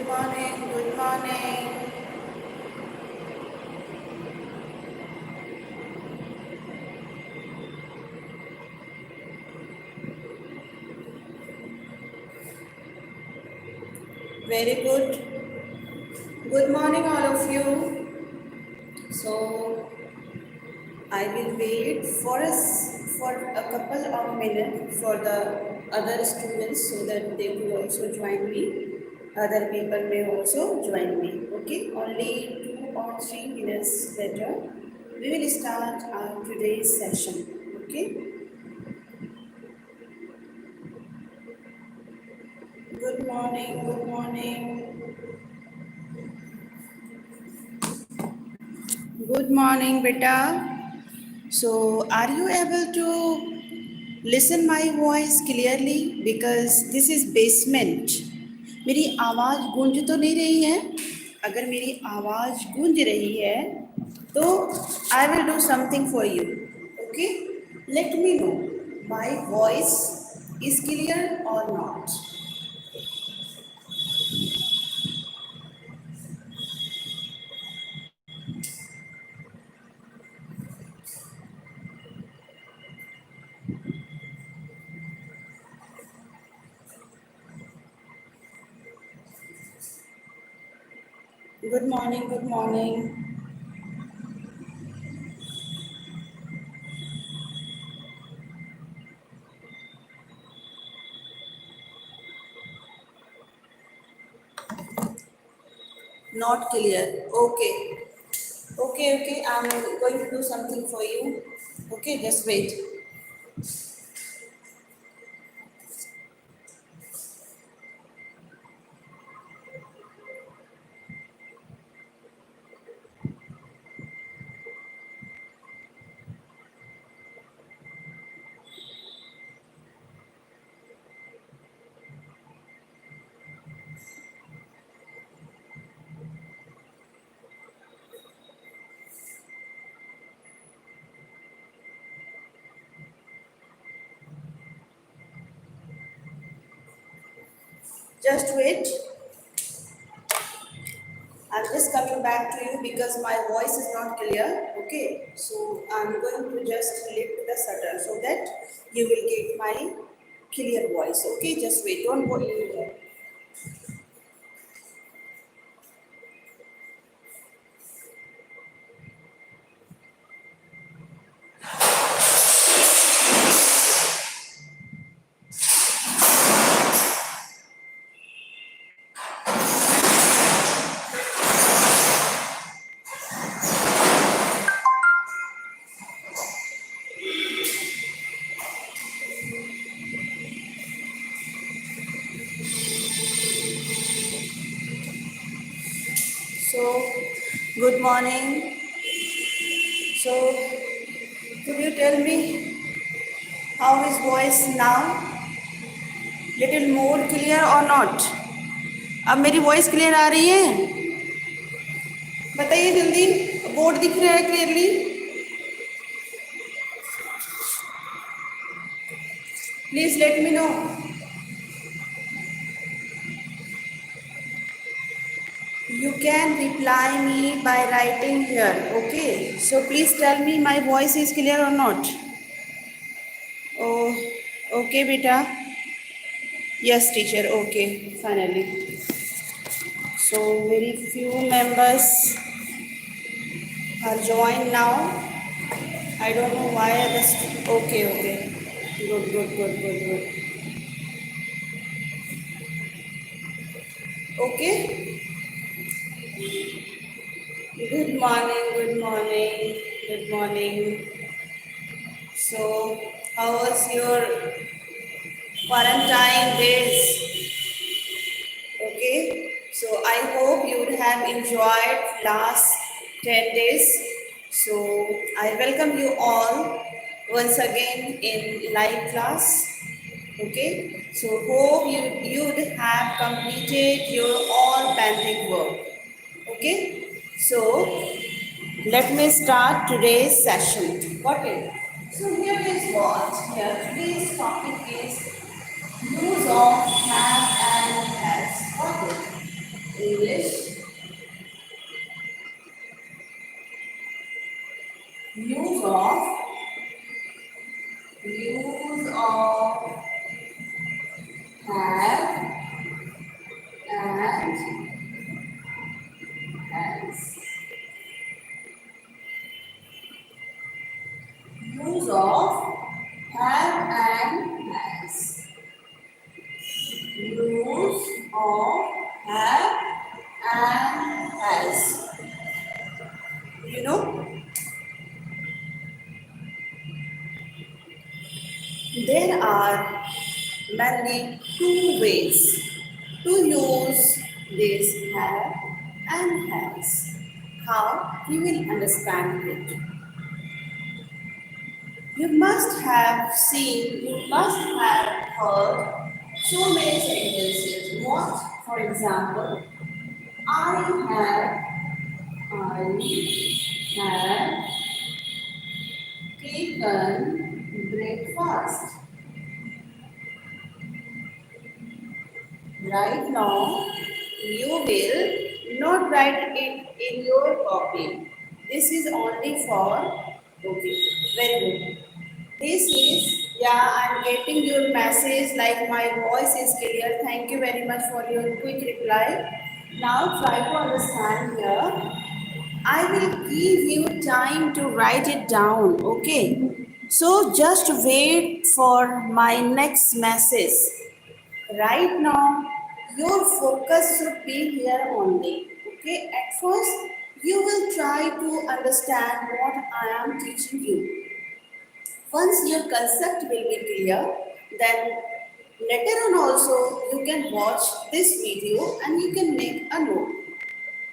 morning, good morning. Very good. Good morning, all of you. So, I will wait for us for a couple of minutes for the other students so that they will also join me. Other people may also join me. Okay, only 2 or 3 minutes later, we will start our today's session. Okay. Good morning. Good morning. Good morning, beta. So, are you able to listen my voice clearly? Because this is basement. मेरी आवाज़ गूंज तो नहीं रही है? अगर मेरी आवाज़ गूंज रही है, तो I will do something for you. Okay? Let me know my voice is clear or not. Good morning. Good morning. Not clear. Okay. Okay. I'm going to do something for you. Okay, just wait. Just wait. I'm just coming back to you because my voice is not clear. Okay, so I'm going to just lift the shutter so that you will get my clear voice. Okay, just wait. Don't go anywhere. So, good morning. So, could you tell me how is voice now? Little more clear or not? अब मेरी voice clear आ रही है? बताइए जल्दी. Board दिख रहा है clearly? Please let me know. You can reply me by writing here. Okay. So please tell me my voice is clear or not. Oh, okay, beta. Yes, teacher. Okay, finally. So very few members are joined now. I don't know why others. Okay. Good. Okay. Good morning. So, how was your quarantine days? Okay, so I hope you would have enjoyed last 10 days. So I welcome you all once again in live class. Okay, so hope you would have completed your all pending work. Okay, so let me start today's session. Okay, so here is what here today's topic is use of have and has. Okay. have, and has. Use of have and has. Use of have and has. You know, there are mainly two ways to use this have and has. How we will understand it. You must have seen, you must have heard so many sentences. What, for example, I have taken breakfast. Right now, you will not write it in your copy. This is only for, okay, very good. This is, yeah, I'm getting your message like my voice is clear. Thank you very much for your quick reply. Now try to understand here. I will give you time to write it down, okay? So just wait for my next message. Right now, your focus should be here only. Okay, at first, you will try to understand what I am teaching you. Once your concept will be clear, then later on also you can watch this video and you can make a note.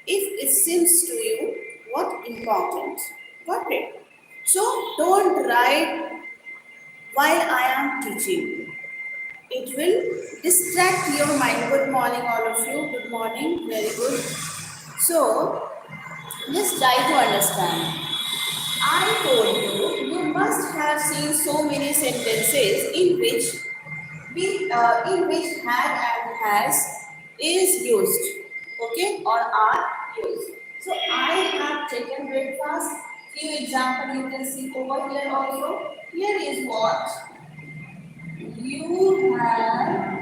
If it seems to you what important, got it? So don't write while I am teaching. It will distract your mind. Good morning, all of you. Good morning. Very good. So, just try to understand. I told you, you must have seen so many sentences in which had and has is used, okay, or are used. So, I have taken breakfast. Few example you can see over here also. Here is what you have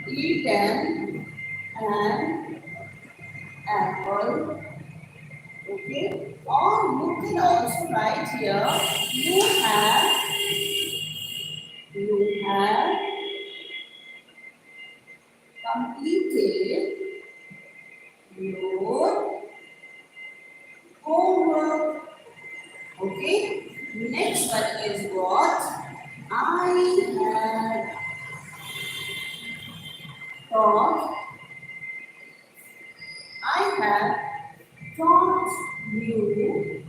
eaten an apple, okay? Or you can also write here, you have completed your homework, okay? Next one is what? I have taught, I have taught you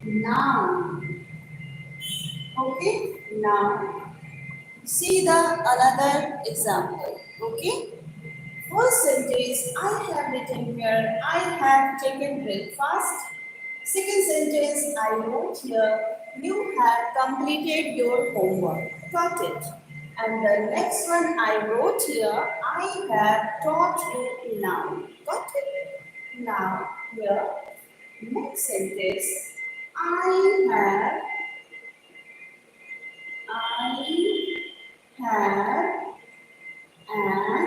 now, okay? Now, see the another example. Okay. First sentence, I have written here, I have taken breakfast. Second sentence, I wrote here, you have completed your homework. Got it. And the next one I wrote here, I have taught you now. Got it? Now, here, next sentence, I have, I have an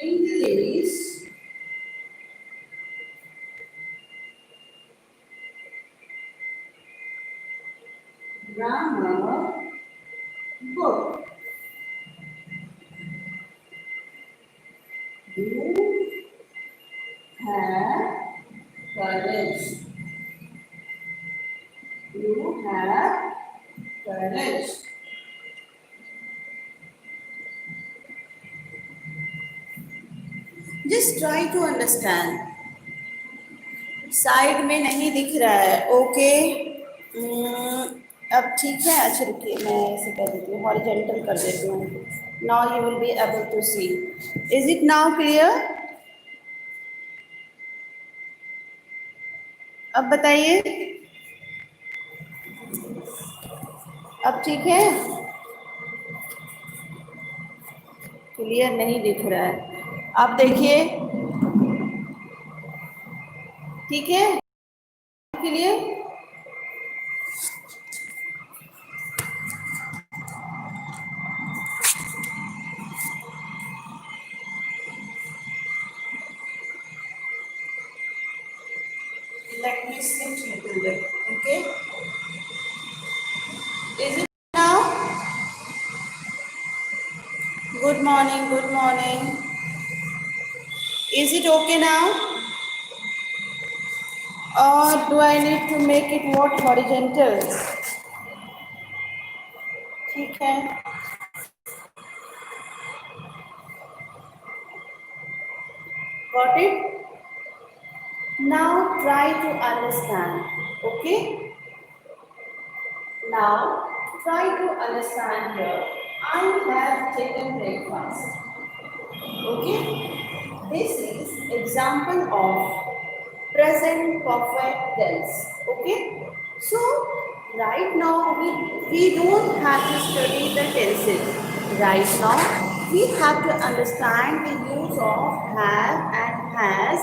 English grammar book. You have courage. You have courage. Just try to understand. Side में नहीं दिख रहा है okay अब ठीक है अच्छा रुकिए मैं ऐसे कर देती हूँ हॉरिजॉन्टल कर देती हूँ now you will be able to see is it now clear अब बताइए अब ठीक है क्लियर नहीं दिख रहा है आप देखिए ठीक है clear Let me sit little bit. Okay. Is it now? Good morning. Good morning. Is it okay now? Or do I need to make it what horizontal? ठीक है. Got it? Now try to understand. Okay? Now try to understand here. I have taken breakfast. Okay? This is example of present perfect tense. Okay? So right now we don't have to study the tenses. Right now we have to understand the use of have and has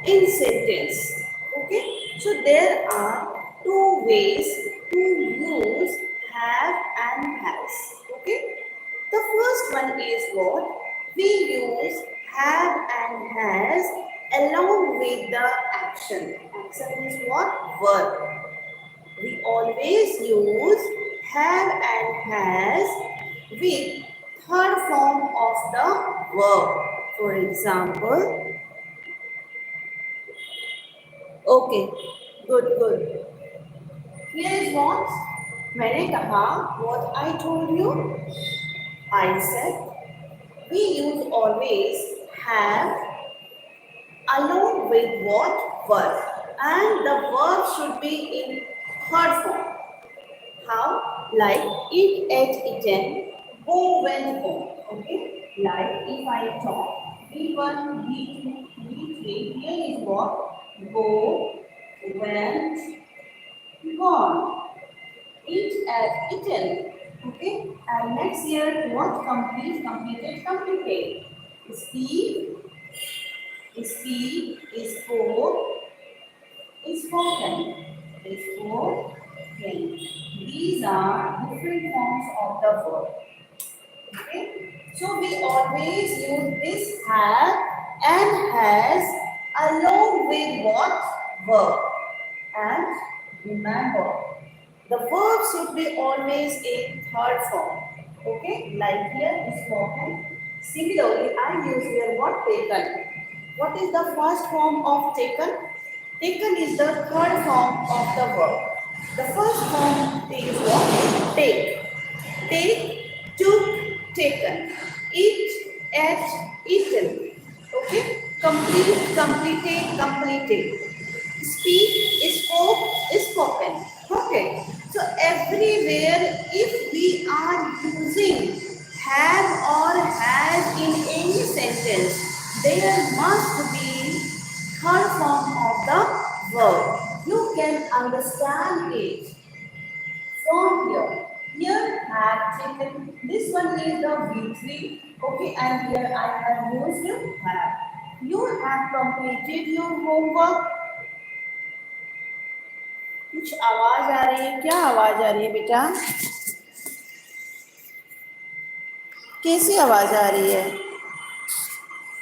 in sentence. Okay? So there are two ways to use have and has. Okay? The first one is what? We use have and has along with the action. Action is what? Verb. We always use have and has with third form of the verb. For example, okay, good. Here is what? मैंने कहा what I told you. I said we use always have along with what? Verb. And the verb should be in third form. How? Like eat, ate, eaten, go, went, home. Okay? Like if I talk, B1, B2, B3, here is what? Go, went, gone. Eat, ate, eaten. Okay? And next year, what? Complete, completed, completed. Speak, speak, spoke, spoken, spoken. These are different forms of the verb. Okay? So we always use this have and has along with what? Verb. And remember, the verb should be always in third form. Okay? Like here is spoken. Similarly, I use here what? Taken. What is the first form of taken? Taken is the third form of the verb. The first form is what? Take. Take, took, taken. Eat, ate, eaten. Okay? Complete, completed, completed. Speak, spoke, spoken. Okay. So everywhere, if we are using have or has in any sentence, there must be third form of the verb. You can understand it from here. Here have taken. This one is the V3. Okay, and here I have used have. You have completed your homework. कुछ आवाज आ रही है क्या? आवाज आ रही है बेटा? कैसी आवाज आ रही है?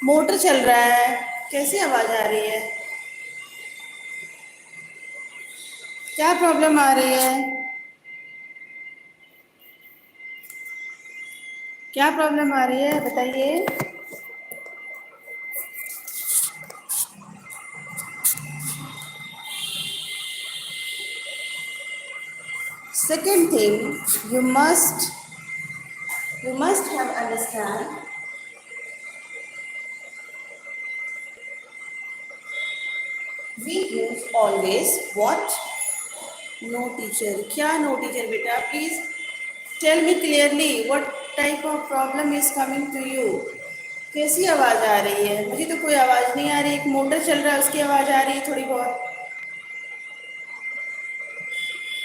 मोटर चल रहा है, कैसी आवाज आ रही है? क्या प्रॉब्लम आ रही है? क्या प्रॉब्लम आ रही है बताइए? Second thing, you must have understand we use always what? No teacher. क्या no teacher बेटा? Please tell me clearly what type of problem is coming to you. कैसी आवाज आ रही है? मुझे तो कोई आवाज नहीं आ रही. एक मोटर चल रहा है उसकी आवाज आ रही है थोड़ी बहुत.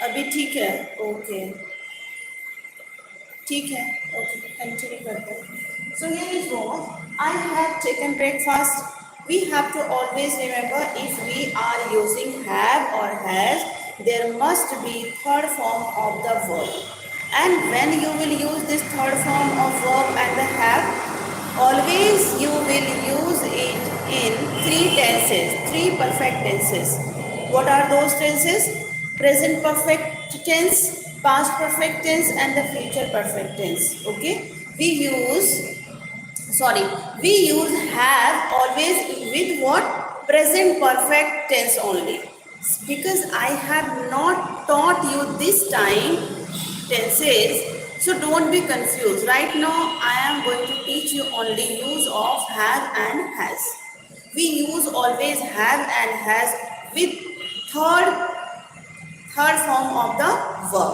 अभी ठीक है? ओके ठीक है. ओके कंटिन्यू करते हैं. So here is what I have taken breakfast. We have to always remember if we are using have or has, there must be third form of the verb. And when you will use this third form of verb and the have, always you will use it in three tenses, three perfect tenses. What are those tenses? Present perfect tense, past perfect tense, and the future perfect tense. Okay, sorry, we use have always with what? Present perfect tense only. Because I have not taught you this time tenses, so don't be confused. Right now, I am going to teach you only use of have and has. We use always have and has with third form of the verb,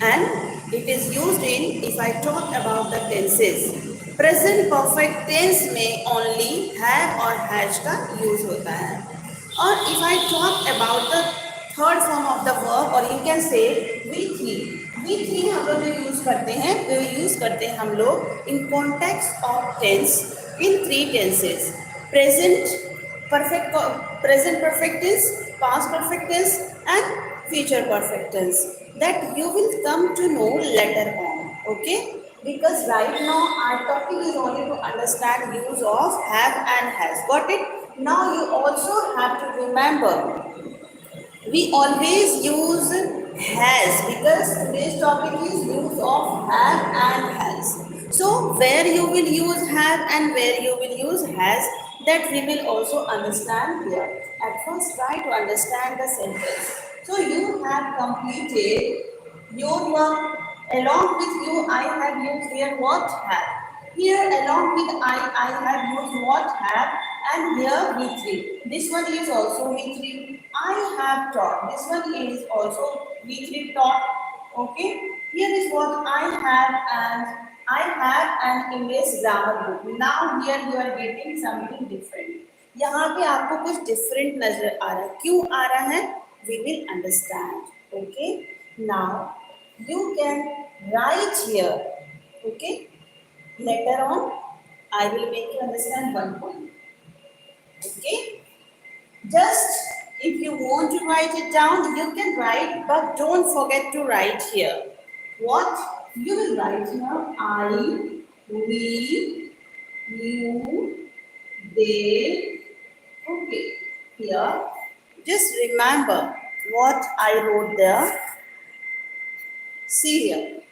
and it is used in, if I talk about the tenses, present perfect tense में only have और has का use होता है. और if I talk about the third form of the verb, or you can say we3 हम लोग जो use करते हैं वो यूज करते हैं हम लोग in context of tense in three tenses: present perfect tense, past perfect tense, and future perfect tense, that you will come to know later on. Okay, because right now our topic is only to understand use of have and has. Got it? Now you also have to remember, we always use has, because today's topic is use of have and has. So where you will use have and where you will use has, that we will also understand here. At first try to understand the sentence. So you have completed your work. Along with you, I have used here what have. Here along with I have used what have, and here V3. This one is also V3. I have taught. This one is also V3 taught. Okay. Here is what I have, and I have an English grammar book. Now here you are getting something different. यहाँ पे आपको कुछ different नजर आ रहा है. क्यों आ रहा है? We will understand. Okay. Now you can write here. Okay. Later on, I will make you understand one point. Okay? Just if you want to write it down, you can write, but don't forget to write here. What? You will write here I, we, you, they. Okay. Here. Just remember what I wrote there. See here.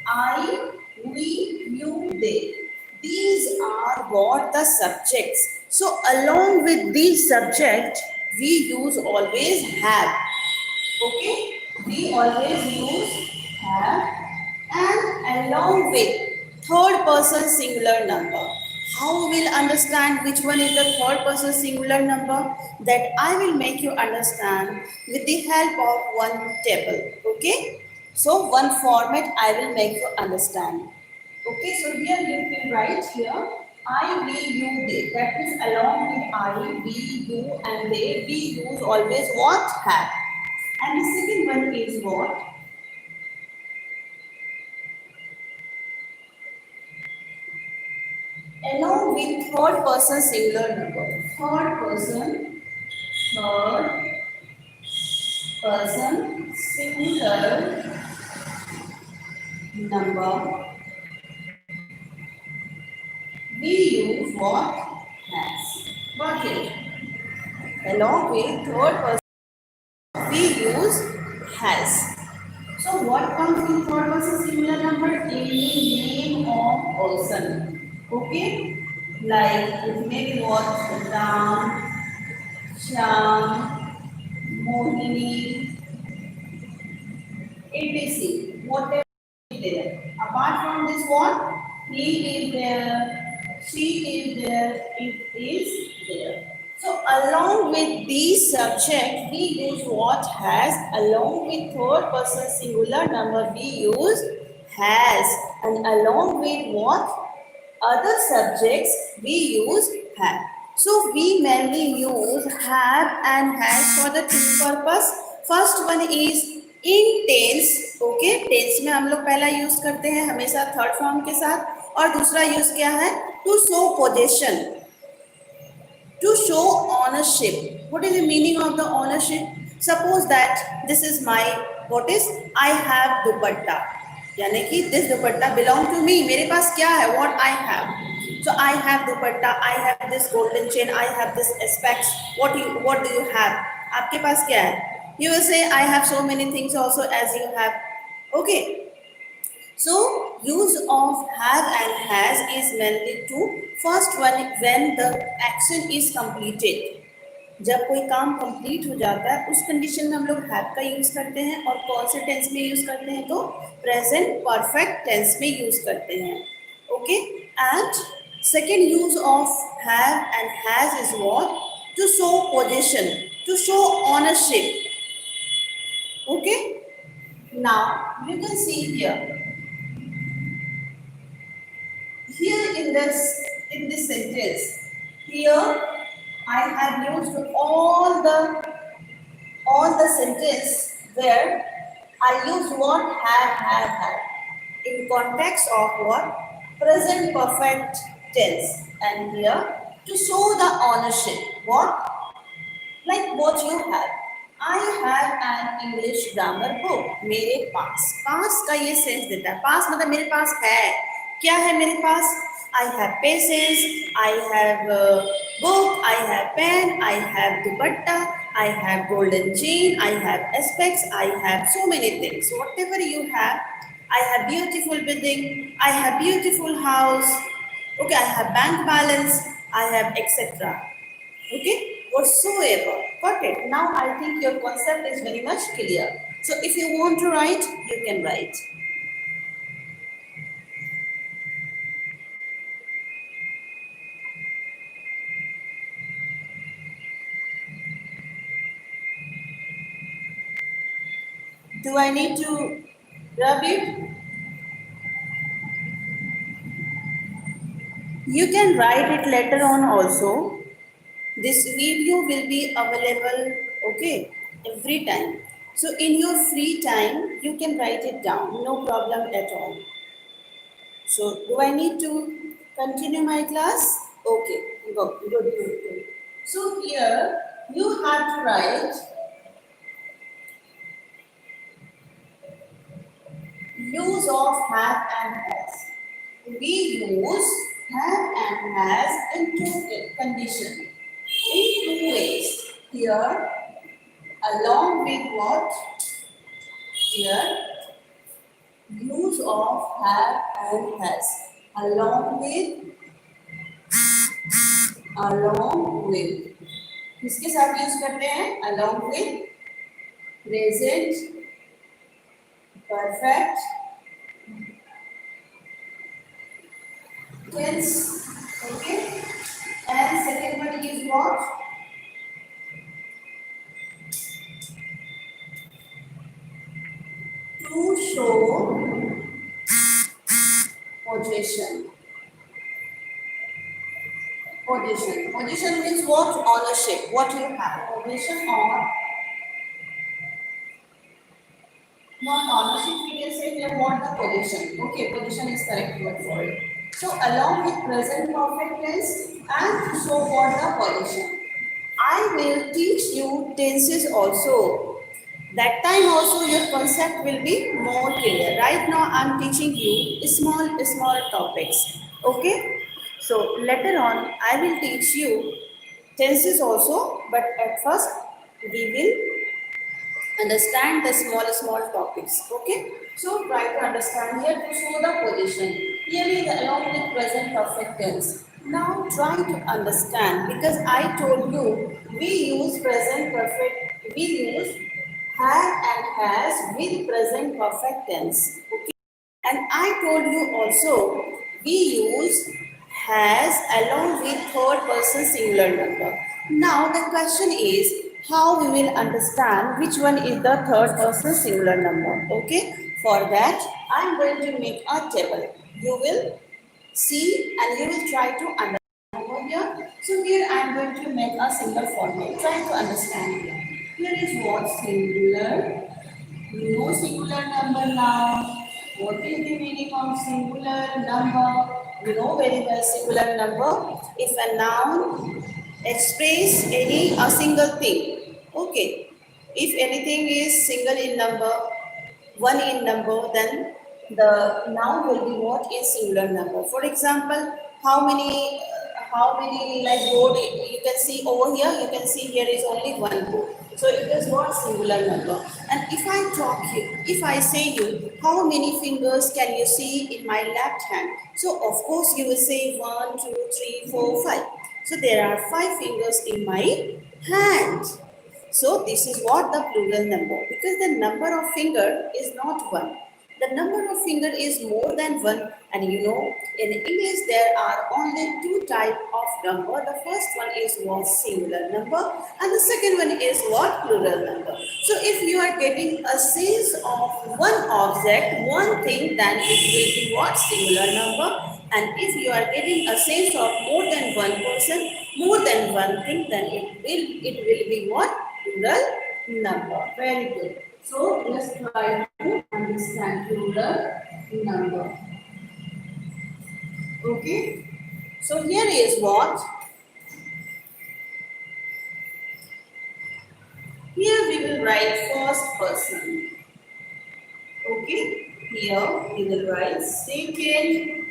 I, we, you, they. These are what the subjects. So along with these subjects, we use always have. Okay? We always use have, and along with third person singular number. How we will understand which one is the third person singular number? That I will make you understand with the help of one table. Okay? So one format I will make you understand. Okay, so here you can write here I, we, you, they. That means along with I, we, you, and they, we use always what? Have. And the second one is what? Along with third person singular number. Third person singular number. We use what? Has. Got it? Along with third person, we use has. So what comes in third person singular number? Any name of person. Okay? Like it may be what? Ram, Shyam, Mohini, etc. Whatever is there. Apart from this, what? He is there, she is there, it is there. So along with these subjects, we use what? Has. Along with third person singular number, we use has. And along with what? Other subjects, we use have. So we mainly use have and has for the two purpose. First one is in tense. Okay, tense में हम लोग पहला use करते हैं हमेशा third form के साथ. और दूसरा यूज क्या है? To show possession, to show ownership. What is the meaning of the ownership? Suppose that this is my, what is, I have dupatta, यानी कि this dupatta belong to me. मेरे पास क्या है? What I have. So I have dupatta, I have this golden chain, I have this aspects. What do you have? आपके पास क्या है? You will say I have so many things also as you have. Okay. So use of have and has is mainly to first one when the action is completed. जब कोई काम complete हो जाता है उस कंडीशन में हम लोग हैव का यूज करते हैं और कौन से टेंस में यूज करते हैं तो प्रेजेंट परफेक्ट टेंस में यूज करते हैं. Okay. And second use of have and has is what? To show possession, to show ownership. Okay. Now you can see here in this sentence, here I have used all the sentence where I use what have in context of what? Present perfect tense. And here to show the ownership. What? Like what you have. I have an English grammar book. मेरे पास का ये sense देता है. पास मतलब मेरे पास है. क्या है मेरे पास? I have pencils, I have book, I have pen, I have dupatta, I have golden chain, I have aspects, I have so many things. So whatever you have, I have beautiful building, I have beautiful house, okay, I have bank balance, I have etc. Okay, whatsoever. Got it? Now I think your concept is very much clear. So if you want to write, you can write. Do I need to rub it? You can write it later on also. This video will be available, okay, every time. So in your free time, you can write it down. No problem at all. So do I need to continue my class? Okay, go, good. So here you have to write use of have and has. We use have and has in two conditions, in two ways. Here, along with what? Here, use of have and has. Along with. किसके साथ use करते हैं? Along with present perfect tense. Okay. And second one is what? To show possession. Possession means what? Ownership. What you have. Possession or not ownership, we can say we want the possession. Okay, possession is correct word for it. So along with present perfect tense and to show what the possession. I will teach you tenses also. That time also your concept will be more clear. Right now I am teaching you small topics. Okay. So later on I will teach you tenses also, but at first we will understand the small topics. Okay. So try to understand here to show the position. Here is along with present perfect tense. Now try to understand, because I told you we use present perfect, we use have and has with present perfect tense. Okay. And I told you also we use has along with third person singular number. Now the question is how we will understand which one is the third person singular number. Okay. For that I am going to make a table. You will see and you will try to understand over here. So here I am going to make a single formula. Try to understand here. Here is what? Singular. We know singular number now. What is the meaning of singular number? We know very well singular number. If a noun express a single thing. Okay. If anything is single in number, one in number, then the noun will be what is singular number. For example, how many how many like board you can see over here? You can see here is only one board. So it is what singular number. And if I say you, how many fingers can you see in my left hand? So of course you will say 1, 2, 3, 4, 5. So there are 5 fingers in my hand. So this is what the plural number, because the number of finger is not one. The number of finger is more than one, and you know in English there are only two type of number. The first one is what singular number, and the second one is what plural number. So if you are getting a sense of one object, one thing, then it will be what singular number. And if you are getting a sense of more than one person, more than one thing, then it will be what plural number. Very good. So let's try to understand plural number. Okay. So here is what. Here we will write first person. Okay. Here we will write second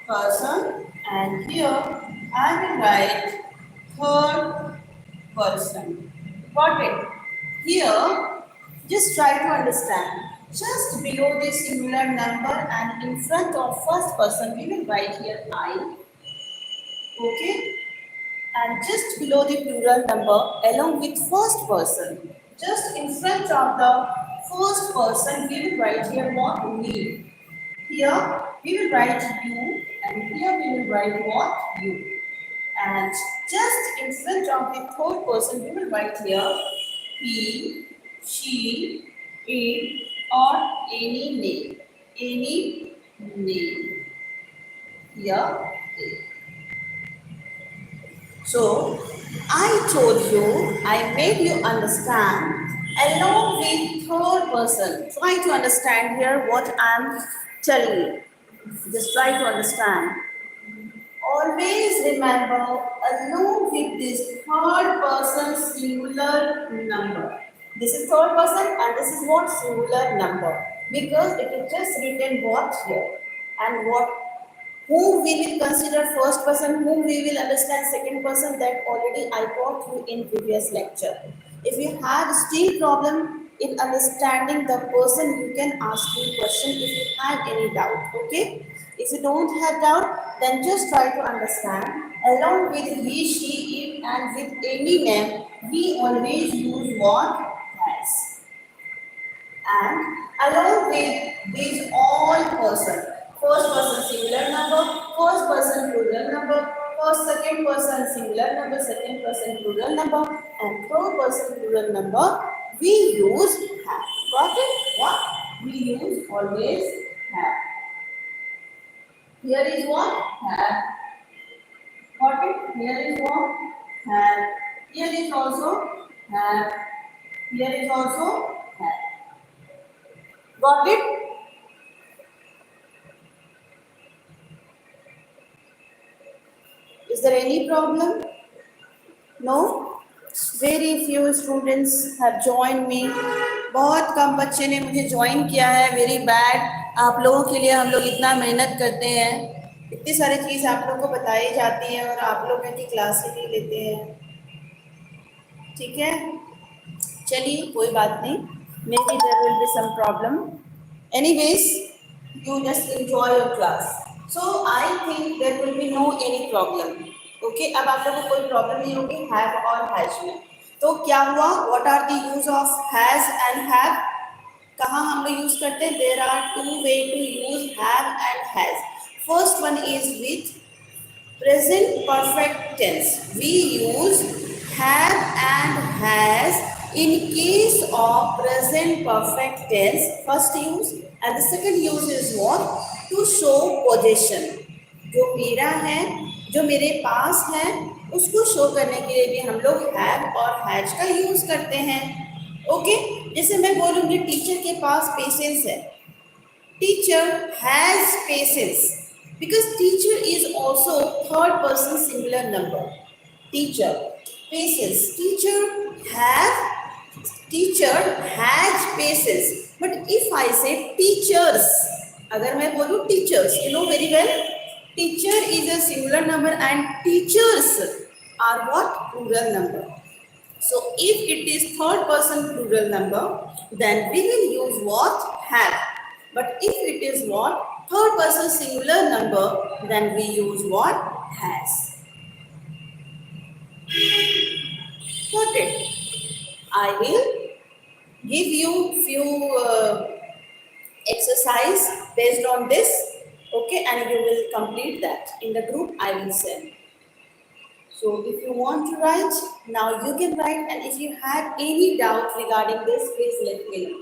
person, and here I will write third person. Got it? Here, just try to understand. Just below the singular number and in front of first person, we will write here I. Okay? And just below the plural number along with first person, just in front of the first person, we will write here what we. Here we will write you, and here we will write what you. And just in front of the third person, we will write here he, she, it, or any name. Any name. Here. So, I told you, I made you understand along with third person. Try to understand here what I am telling you. Just try to understand. Always remember along with this third person singular number. This is third person and this is what singular number, because it is just written what here and what whom we will consider first person, whom we will understand second person, that already I taught you in previous lecture. If you have still problem in understanding the person, you can ask me question if you have any doubt, okay? If you don't have doubt, then just try to understand. Along with he, she, it and with any name, we always use what has. And along with these all person, first person singular number, first person plural number, first second person singular number, second person plural number, and third person plural number, we use have. Got it? What? We use always have. Here is what? Have. Got it? Here is what? Have. Here is also have. Here is also have. Got it? Is there any problem? No? Very few students have joined me. बहुत कम बच्चे ने मुझे join किया है. Very bad. आप लोगों के लिए हम लोग इतना मेहनत करते हैं, इतनी सारी चीज़ आप लोग को बताई जाती है और आप लोग की क्लास ही नहीं लेते हैं. ठीक है, चलिए कोई बात नहीं. May be there will be some problem. Anyways, you just enjoy your class. So I think there will be no any problem. Okay, अब आप लोगों को कोई प्रॉब्लम नहीं होगी have और has में. तो क्या हुआ? What are the use of has and have? कहाँ हम लोग यूज करते हैं? There are two way to use have and has. First one is with present perfect tense. We use have and has in case of present perfect tense. First use, and the second use is what? To show possession. जो मेरा है, जो मेरे पास है, उसको show करने के लिए भी हम लोग have और has का यूज करते हैं. ओके, जैसे मैं बोलूँगी टीचर के पास पेशेंस है. Teacher has patience, because teacher is also third person singular number. Teacher, patience. Teacher has patience. But if I say teachers, अगर मैं बोलूँ teachers, you know very well, Teacher is a singular number and teachers are what? Plural number. So if it is third person plural number, then we will use what? Have. But if it is what? Third person singular number, then we use what? Has. Got it? I will give you few exercise based on this. Okay, and you will complete that in the group I will send. So if you want to write, now you can write, and if you had any doubt regarding this, please let me know.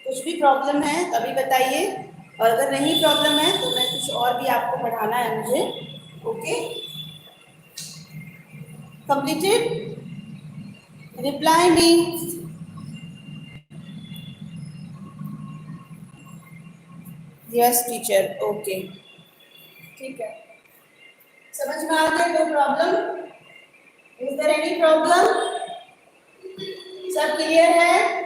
कुछ भी problem है तभी बताइए, और अगर नहीं problem है तो मैं कुछ और भी आपको पढ़ाना है मुझे. Okay, completed. Reply me. Yes teacher. Okay, ठीक है. समझ में आ गया? No problem. Is there any problem? सब क्लियर है?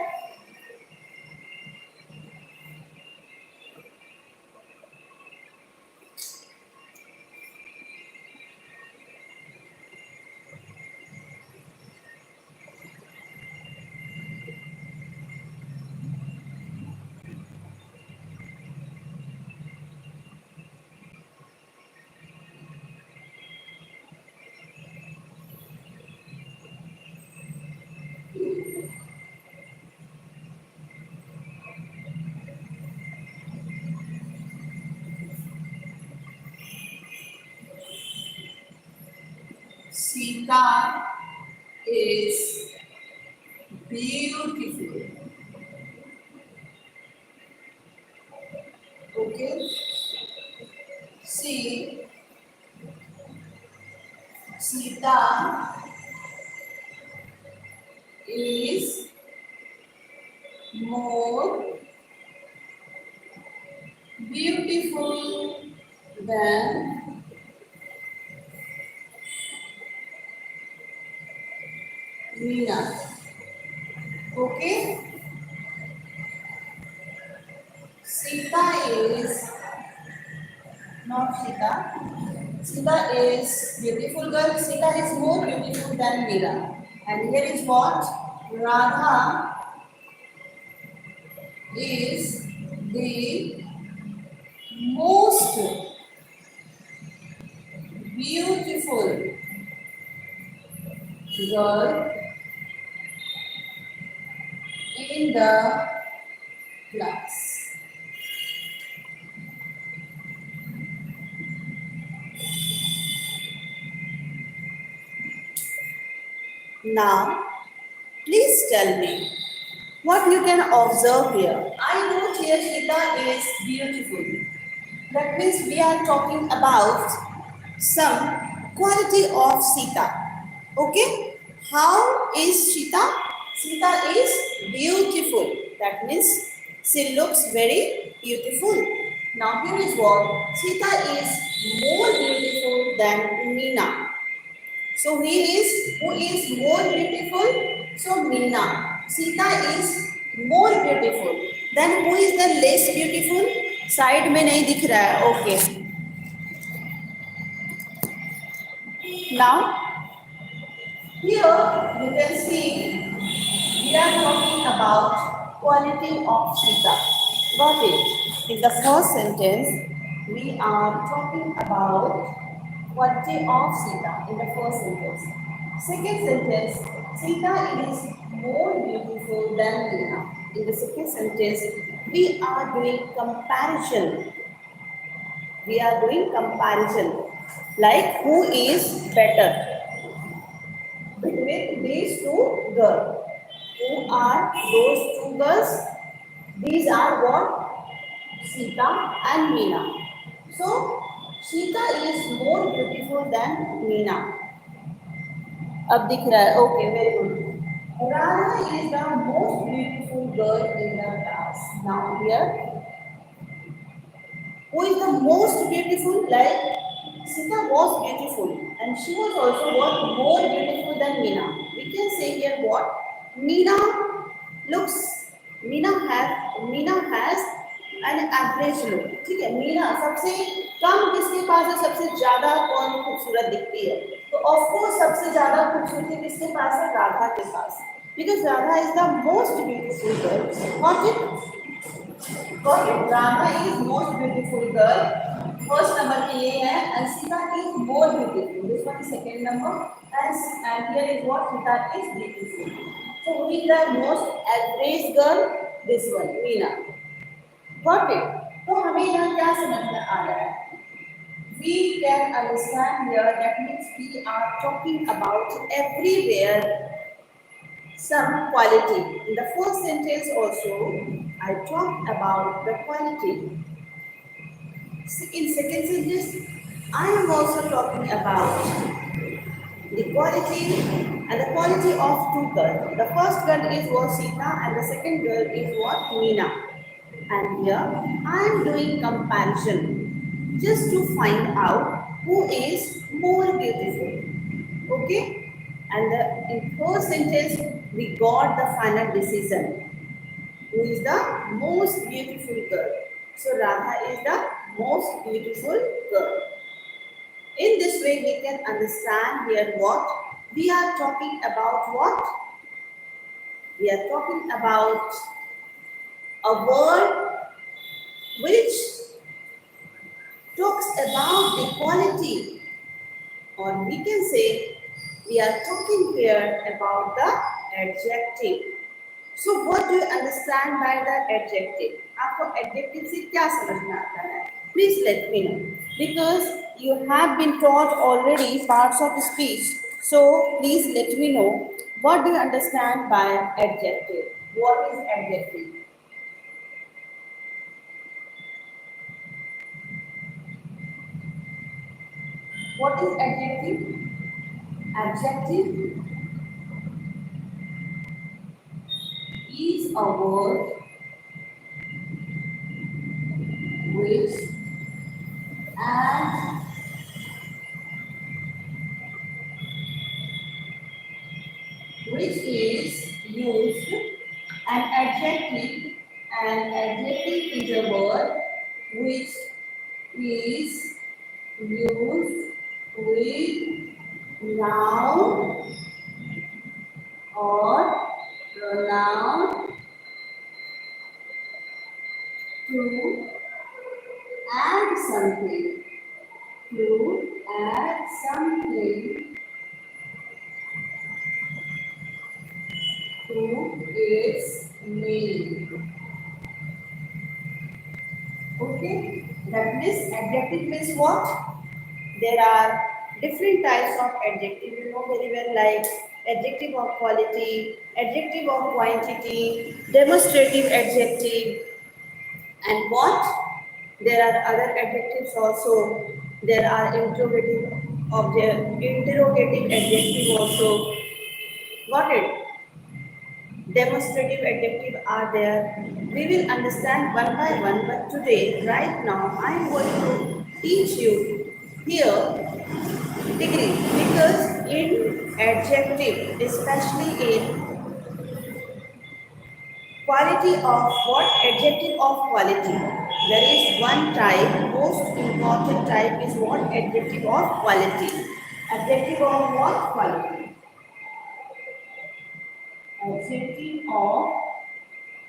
Sita is beautiful. Okay. See, Sita is more beautiful than Meena. Okay. Sita is not Sita. Sita is beautiful girl. Sita is more beautiful than Meera. And here is what? Radha is the most beautiful girl in the class. Now, please tell me what you can observe here. I wrote here Sita is beautiful. That means we are talking about some quality of Sita. Okay? How is Sita? Sita is beautiful. That means she looks very beautiful. Now here is what? Sita is more beautiful than Meena. So who is more beautiful? So Meena. Sita is more beautiful. Then who is the less beautiful? Side में नहीं दिख रहा है. Okay. Now here you can see we are talking about quality of Sita. Got it? In the first sentence we are talking about quality of Sita in the first sentence. Second sentence, Sita is more beautiful than Meena. In the second sentence, we are doing comparison. We are doing comparison. Like who is better with these two girls. Who are those two girls? These are what? Sita and Meena. So, Sita is more beautiful than Meena. अब दिख रहा है. Okay, very good. Radha is the most beautiful girl in the class. Now here, who is the most beautiful? Like Sita was beautiful, and she was also what? More beautiful than Meena. We can say here what? Meena looks Meena has an average look. ठीक है, मीना सबसे कम किसके पास है, सबसे ज्यादा कौन खूबसूरत दिखती है? तो ऑफ कोर्स सबसे ज्यादा खूबसूरती किसके पास है? राधा के पास। Because Radha is the most beautiful girl. Not it? got it? Radha is most beautiful girl. First number पे ये है, and Sita is more beautiful. This one is second number, and here is what Sita is beautiful. So who is the most average girl? This one, Meena. Got it? तो हमें यहाँ क्या समझ में आ रहा है? We can understand here that means we are talking about everywhere some quality. In the first sentence also, I talked about the quality. In second sentence, I am also talking about the quality and the quality of two girls. The first girl is what Sita and the second girl is what Meena. And here I am doing comparison just to find out who is more beautiful. Okay? And in first sentence we got the final decision. Who is the most beautiful girl? So Radha is the most beautiful girl. In this way, we can understand here what we are talking about. What we are talking about a word which talks about the quality, or we can say we are talking here about the adjective. So what do you understand by the adjective? आपको adjective से क्या समझ में आता है? Please let me know, because you have been taught already parts of speech. So please let me know what do you understand by adjective? What is adjective? What is adjective? Adjective is a word which adds which is used. An adjective is a word which is used with noun or pronoun to add something, to add something to its meaning. Okay, that means adjective means what? There are different types of adjective. You know very well, like adjective of quality, adjective of quantity, demonstrative adjective, and what? There are other adjectives also. There are interrogative adjective also. Got it? Demonstrative adjective are there. We will understand one by one, but today, right now, I am going to teach you here degree, because in adjective, especially in quality of what? Adjective of quality. There is one type, most important type is what? Adjective of quality. Adjective of what? Quality. Adjective of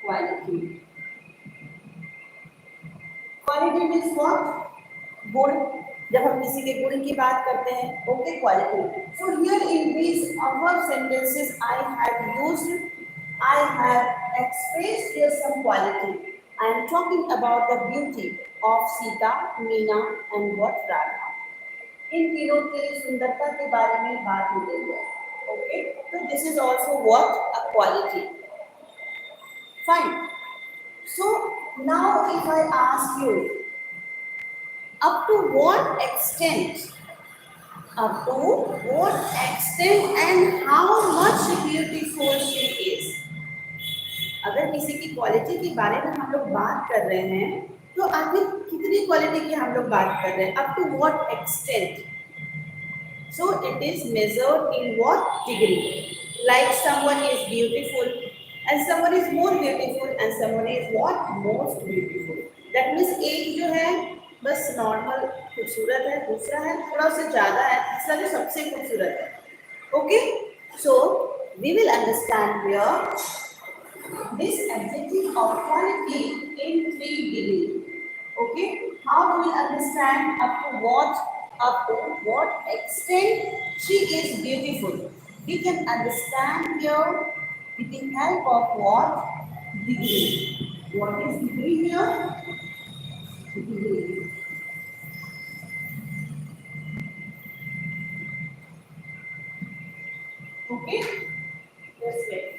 quality. Quality means what? गुण। जब हम किसी के गुण की बात करते हैं, okay, quality. So here in this our sentences I have expressed here some quality. I am talking about the beauty of Sita, Meena and what? Radha. इन तीनों के सुंदरता के बारे में बात हो रही है। ओके, तो this is also what? A quality. Fine. So now if I ask you, up to what extent, up to what extent and how much beautiful she is? अगर किसी की क्वालिटी के बारे में हम लोग बात कर रहे हैं, तो आखिर कितनी क्वालिटी की हम लोग बात कर रहे हैं? up to what extent? So it is measured in what? Degree. Like someone is beautiful and someone is more beautiful and someone is what most beautiful. That means एक जो है बस नॉर्मल खूबसूरत है, दूसरा है थोड़ा सा ज़्यादा है, तीसरा जो सबसे खूबसूरत है. Okay, so we will understand here this adjective of quality in three degree. Okay, how do we understand up to what extent she is beautiful? We can understand here with the help of what degree. What is degree here? Degree. Okay, just wait.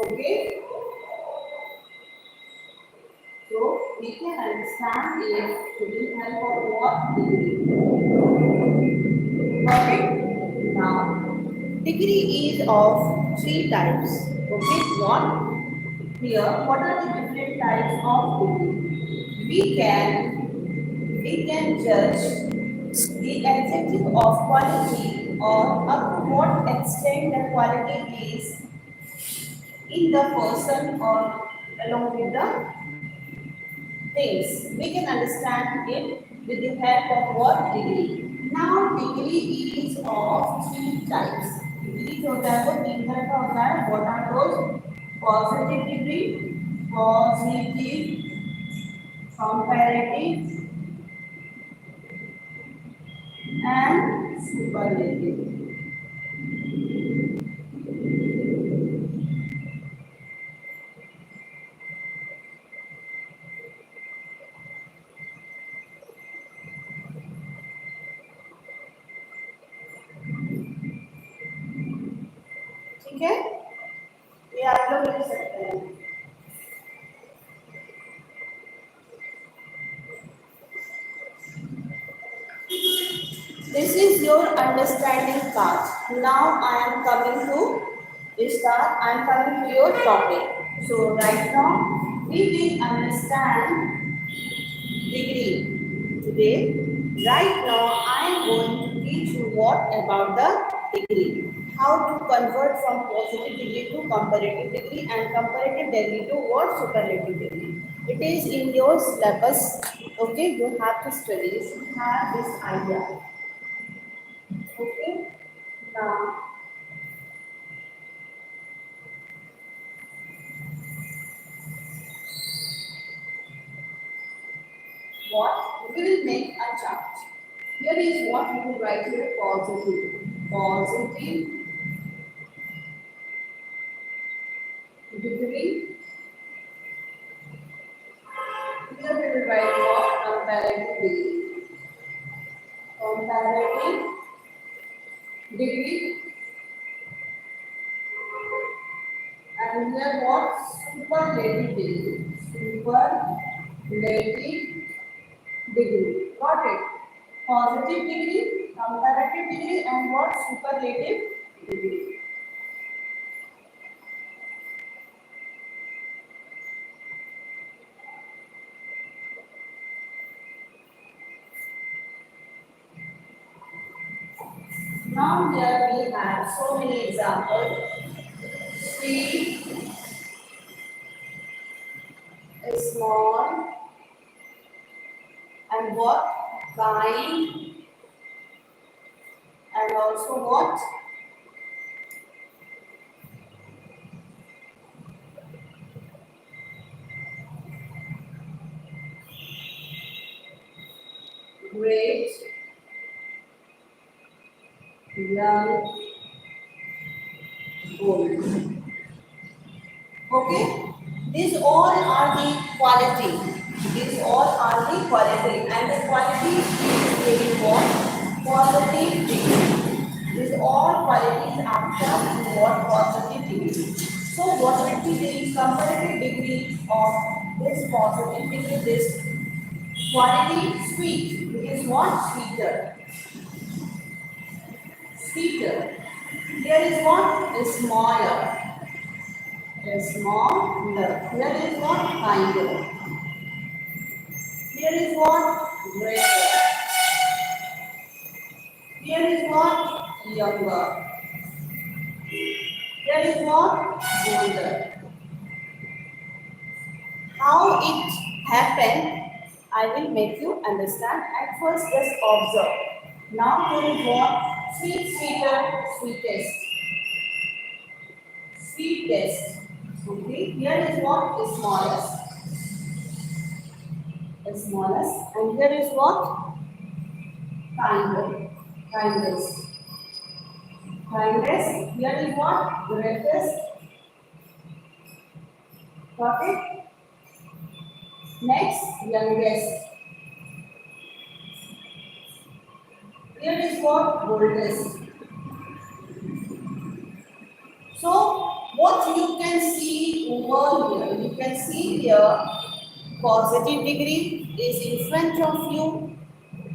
Okay, so we can understand it with the help of what degree. Perfect. Now, degree is of three types. Okay, what? Here, what are the different types of degree? We can judge the adjective of quality or up to what extent the quality is in the person or along with the things. We can understand it with the help of what degree. Now degree is of three types. Degree होता है वो तीन तरह का होता है. What are those? Positive degree, positive, comparative, and superlative. ठीक है? ये आप लोग लिख सकते हैं. This is your understanding part. Now I am coming to start. I am coming to your topic. So right now we will understand degree. Today, right now I am going to teach you what about the degree. How to convert from positive degree to comparative degree and comparative degree to what superlative degree. It is in your syllabus. Okay, you have to study. You have this idea. Okay. Now, what we will make a chart. Here is what we will write here: positive, positive degree. Here we will write what comparative degree, comparative degree, and here what superlative degree, superlative degree. Got it? Positive degree, comparative degree, and what superlative degree. Now here we have so many examples. Sweet, small, and what? Kind, and also what? Great, young, Gold. Okay? These all are the quality. These all are the quality. And the quality is giving what? Positive degree. These all qualities are termed in what? Positive degree. So what will be the comparative degree of this positive degree? This quality sweet. It is what? Sweeter. Sweeter. Here is what? Is smaller. Smaller. Here is what? Kinder. Here is what? Greater. Here is what? Younger. Here is what? Older. How it happened, I will make you understand. At first, just observe. Now here is what? Sweet, sweeter, sweetest. Sweetest. Okay. Here is what? The smallest. The smallest. And here is what? Kinder. Kindest. Kindest. Here is what? Greatest. Got it? Next, youngest. Here is what? Oldest. So, what you can see over here, you can see here positive degree is in front of you.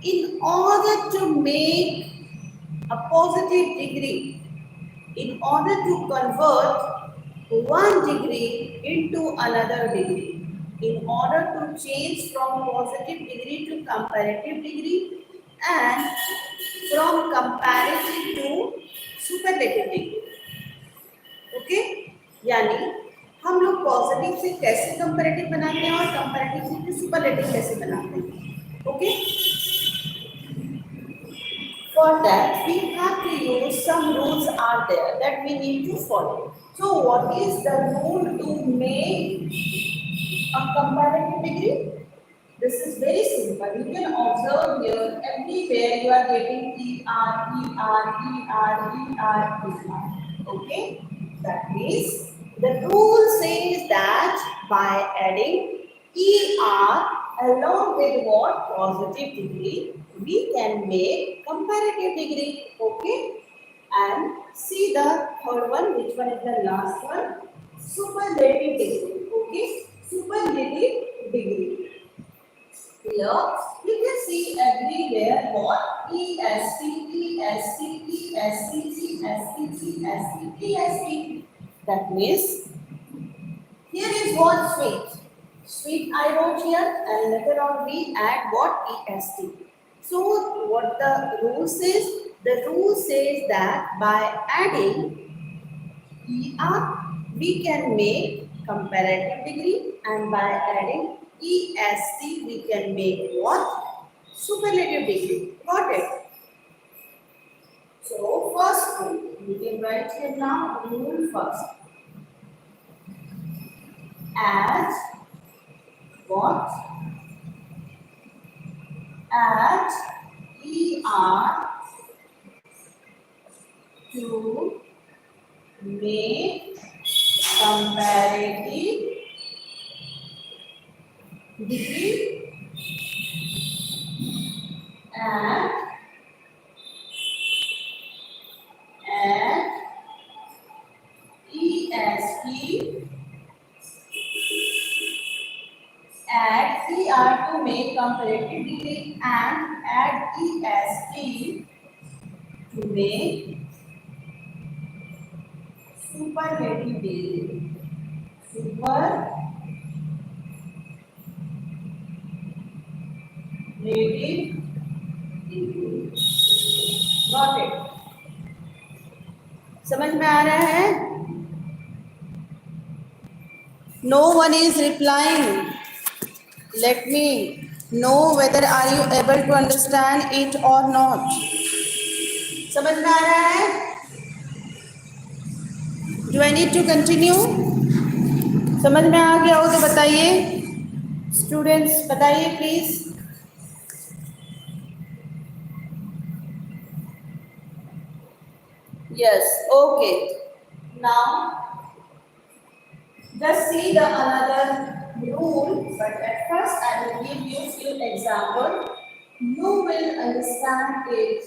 In order to make a positive degree, in order to convert one degree into another degree, in order to change from positive degree to comparative degree and from comparative to superlative degree. Okay यानी हम लोग positive से कैसे comparative बनाते हैं और comparative से फिर सुपरलेटिव कैसे बनाते हैं okay for that we have to use some rules are there that we need to follow so what is the rule to make a comparative degree this is very simple you can observe here everywhere you are getting er okay that means the rule says that by adding er along with what positive degree we can make comparative degree okay and see the third one which one is the last one superlative degree okay superlative degree here you can see everywhere what est est that means here is what sweet sweet I wrote here and later on we add what est so what the rule says the rule says that by adding er we can make comparative degree and by adding est we can make what superlative degree got it so first rule we can write here now rule first add what add er to make comparative degree and add er to make comparative degree and add est to make superlative degree superlative degree got it समझ में आ रहा है no one is replying let me know whether are you able to understand it or not समझ में आ रहा है do I need to continue समझ में आ गया हो तो बताइए स्टूडेंट्स बताइए please yes okay Now, just see the another rule, but at first I will give you few examples. You will understand it.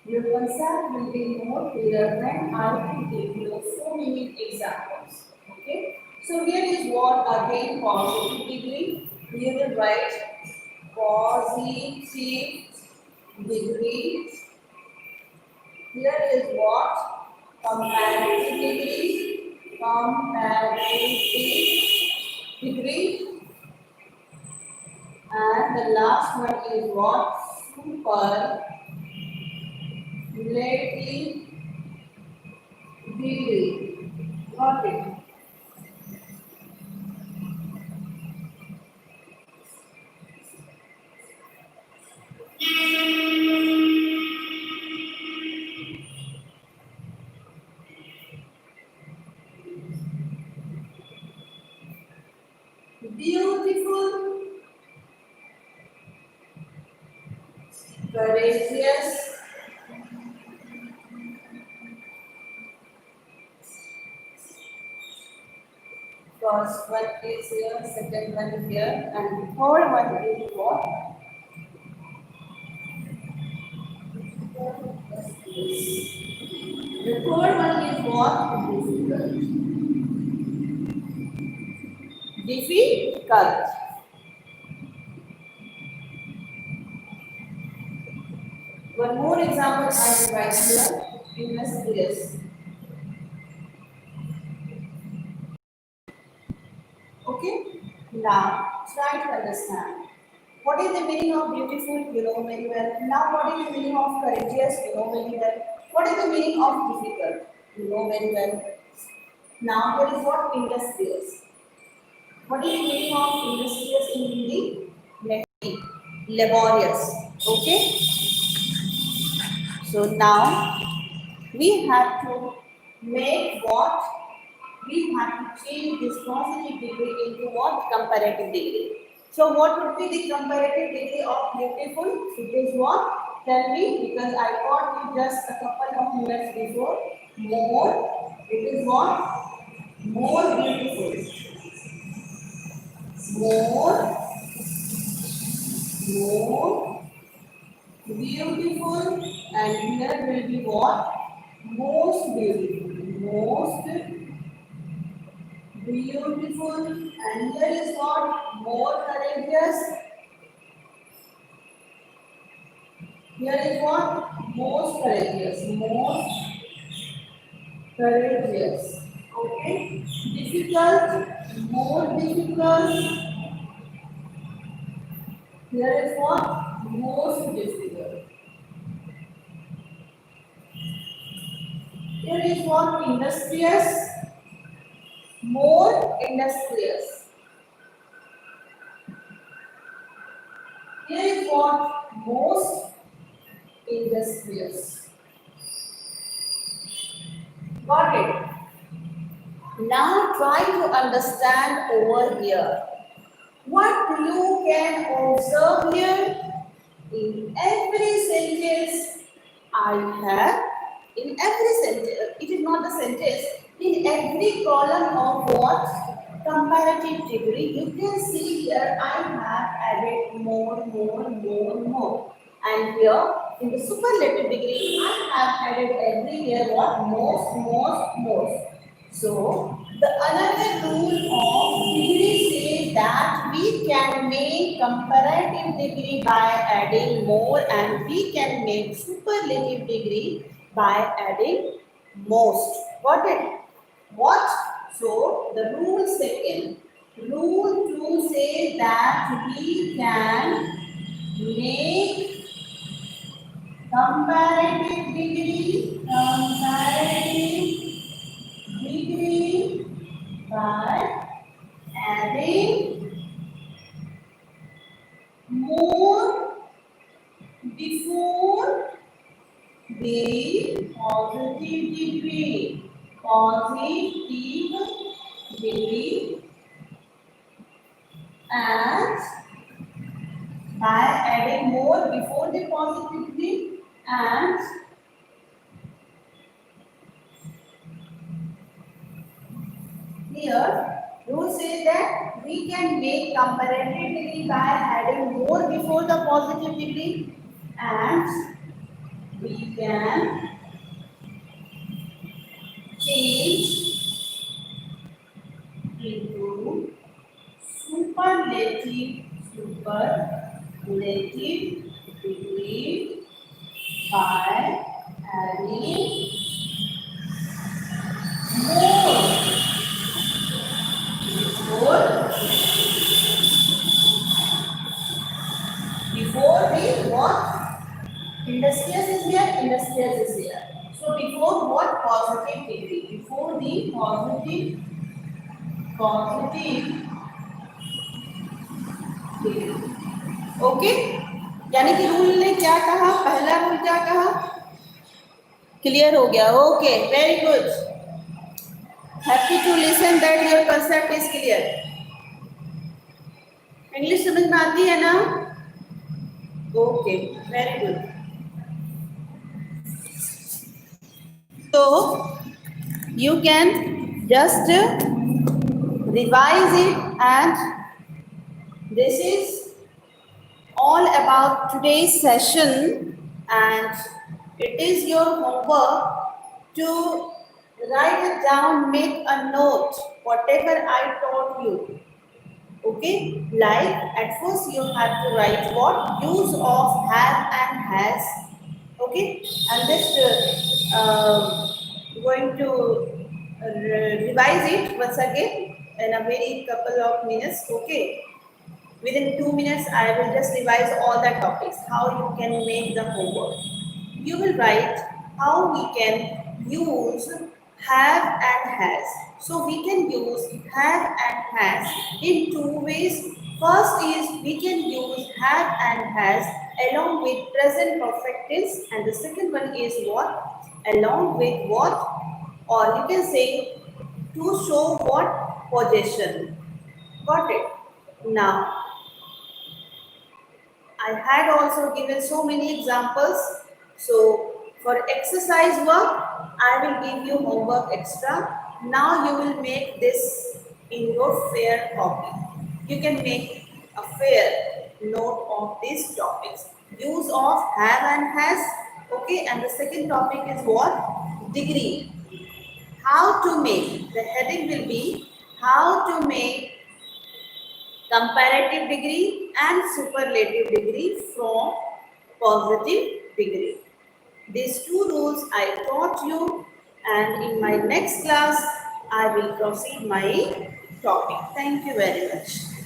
Your concept will be more clear when I will give you so many examples. Okay? So here is what again positive degree. We will write positive degree. Here is what comparative degree. Comparative degree. And the last one is what? Superlative degree. Got it? Beautiful, courageous, first one is here, second one is here, and the third one is what? The third one is what? Difficult. Difficult. One more example I will write here. Industrious. Okay? Now, try to understand. What is the meaning of beautiful? You know very well. Now, what is the meaning of courageous? You know very well. What is the meaning of difficult? You know very well. Now, there is what industrious. What is the meaning of industrious in Hindi? Messy, laborious. Okay? So now we have to make what? We have to change this positive degree into what? Comparative degree. So what would be the comparative degree of beautiful? It is what? Tell me, because I got you just a couple of minutes before. More. It is what? More beautiful. More, more beautiful, and here will be what? Most beautiful. Most beautiful, and here is what? More courageous. Here is what? Most courageous. Most courageous. Okay. Difficult, more difficult. Here is what? Most difficult. Here is what? Industrious, more industrious. Here is what? Most industrious. Got it? Now try to understand over here. What you can observe here, in every sentence I have, in every sentence, it is not the sentence, in every column of what? Comparative degree, you can see here I have added more. And here in the superlative degree, I have added every here what? Most. So the another rule of degree says that we can make comparative degree by adding more, and we can make superlative degree by adding most. Got it? What? So the rule second. Rule 2 says that we can make comparative degree by adding more before the positive degree. Positive degree, and by adding more before the positive degree, and Here, rule says that we can make comparative degree by adding more before the positive degree, and we can change into superlative degree by adding more before the what? Industrious is here, industrious is here. So before what? Positive degree. Before the positive degree. Okay, यानी कि rule ने क्या कहा, पहला rule क्या कहा, clear हो गया. Okay, very good. Happy to listen that your concept is clear. English समझ में आती है ना? Okay, very good. तो you can just revise it, and this is all about today's session, and it is your homework to write it down, make a note, whatever I taught you. Okay, like at first you have to write what? Use of have and has. Okay, I'm just going to revise it once again in a very couple of minutes. Okay, within 2 minutes, I will just revise all the topics, how you can make the homework. You will write how we can use have and has. So we can use have and has in two ways. First is we can use have and has along with present perfect tense, and the second one is what? Along with what? Or you can say to show what? Possession. Got it? Now, I had also given so many examples. So for exercise work, I will give you homework extra. Now you will make this in your fair copy. You can make a fair note of these topics. Use of have and has. Okay, and the second topic is what? Degree. How to make. The heading will be how to make comparative degree and superlative degree from positive degree. These two rules I taught you, and in my next class I will proceed my topic. Thank you very much.